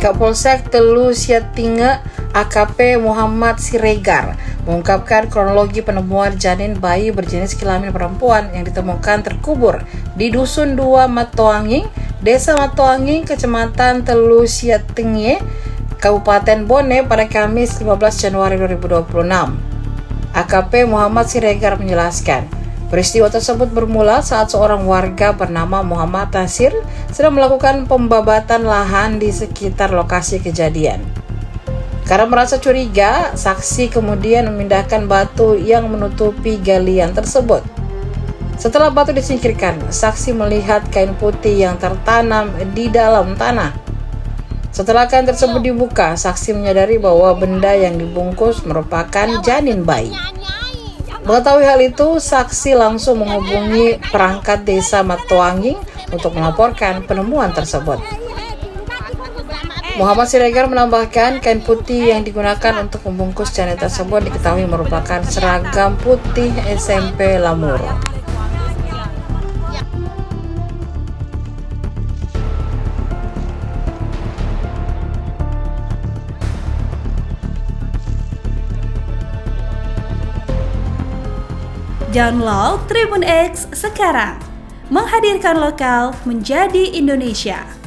Kapolsek Telu Siatinge AKP Muhammad Siregar mengungkapkan kronologi penemuan janin bayi berjenis kelamin perempuan yang ditemukan terkubur di Dusun 2 Matoanging, Desa Matoanging, Kecamatan Telu Siatinge, Kabupaten Bone pada Kamis 15 Januari 2026. AKP Muhammad Siregar menjelaskan, peristiwa tersebut bermula saat seorang warga bernama Muhammad Nasir sedang melakukan pembabatan lahan di sekitar lokasi kejadian. Karena merasa curiga, saksi kemudian memindahkan batu yang menutupi galian tersebut. Setelah batu disingkirkan, saksi melihat kain putih yang tertanam di dalam tanah. Setelah kain tersebut dibuka, saksi menyadari bahwa benda yang dibungkus merupakan janin bayi. Mengetahui hal itu, saksi langsung menghubungi perangkat desa Matoanging untuk melaporkan penemuan tersebut. Muhammad Siregar menambahkan, kain putih yang digunakan untuk membungkus janin tersebut diketahui merupakan seragam putih SMP Lamuro. Download Tribun X sekarang, menghadirkan lokal menjadi Indonesia.